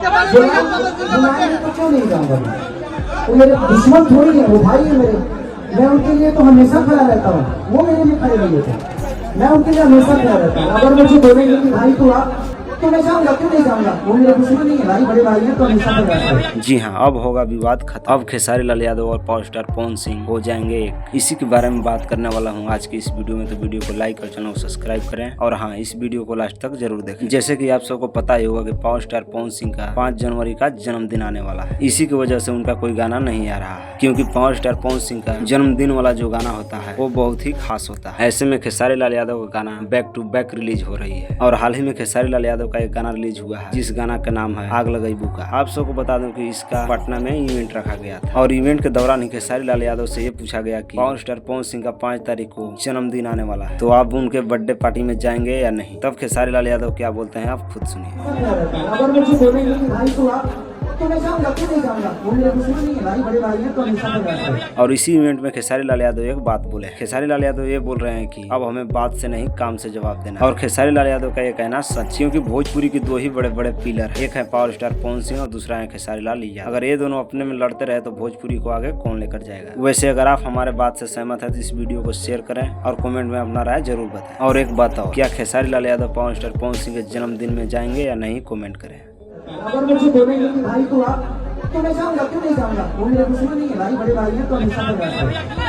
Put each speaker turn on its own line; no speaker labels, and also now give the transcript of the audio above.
बुलाने तो क्यों नहीं जाऊंगा वो मेरे दुश्मन थोड़ी है, वो भाई है मेरे। मैं उनके लिए तो हमेशा खड़ा रहता हूँ, वो मेरे लिए खड़े नहीं थे। मैं उनके लिए हमेशा खड़ा रहता हूँ। अगर मुझे बोलेंगे कि भाई तू आ, तो मैं जाऊंगा, क्यों नहीं जाऊंगा। वो मेरे दुश्मन नहीं है, भाई बड़े भाई है तो हमेशा खड़ा रहता हूँ।
जी हाँ, अब होगा विवाद खत्म। अब खेसारी लाल यादव और पावर स्टार पवन सिंह हो जाएंगे एक। इसी के बारे में बात करने वाला हूँ आज की इस वीडियो में। तो वीडियो को लाइक और चैनल को सब्सक्राइब करें और हाँ, इस वीडियो को लास्ट तक जरूर देखें। जैसे कि आप सबको पता ही होगा कि पावर स्टार पवन सिंह का 5 जनवरी का जन्मदिन आने वाला है। इसी की वजह से उनका कोई गाना नहीं आ रहा है, क्योंकि पावर स्टार पवन सिंह का जन्मदिन वाला जो गाना होता है वो बहुत ही खास होता है। ऐसे में खेसारी लाल यादव का गाना बैक टू बैक रिलीज हो रही है और हाल ही में खेसारी लाल यादव का एक गाना रिलीज हुआ है, जिस गाना का नाम है आग लगाई बुका। आप सबको बता दूं कि इसका पटना में इवेंट रखा गया था और इवेंट के दौरान ही खेसारी लाल यादव से ये पूछा गया कि पावर स्टार पवन सिंह का 5 तारीख को जन्मदिन आने वाला है, तो आप उनके बर्थडे पार्टी में जाएंगे या नहीं। तब खेसारी लाल यादव क्या बोलते हैं आप खुद सुनिए।
अगर मुझे बोलेंगे कि भाई तू आ, तो मैं जाऊंगा, क्यों नहीं जाऊंगा। वो मेरे दुश्मन नहीं है, भाई बड़े भाई है तो हमेशा खड़ा रहता हूँ।
और इसी इवेंट में खेसारी लाल यादव एक बात बोले। खेसारी लाल यादव ये बोल रहे हैं कि अब हमें बात से नहीं काम से जवाब देना। और खेसारी लाल यादव का ये कहना सच, क्योंकि भोजपुरी की 2 ही बड़े बड़े पिलर, एक है पावर स्टार पवन सिंह और दूसरा है खेसारी लाल यादव। अगर ये दोनों अपने में लड़ते रहे तो भोजपुरी को आगे कौन लेकर जाएगा। वैसे अगर आप हमारे बात से सहमत है तो इस वीडियो को शेयर करें और कमेंट में अपना राय जरूर बताएं। और एक बात और, क्या खेसारी लाल यादव पावर स्टार पवन सिंह के जन्मदिन में जाएंगे या नहीं, कमेंट करें।
अगर मुझे बोलेंगे कि भाई तू आ, तो मैं जाऊंगा, क्यों नहीं जाऊंगा। वो मेरे दुश्मन नहीं है, भाई बड़े भाई है तो हमेशा खड़ा रहता हूँ।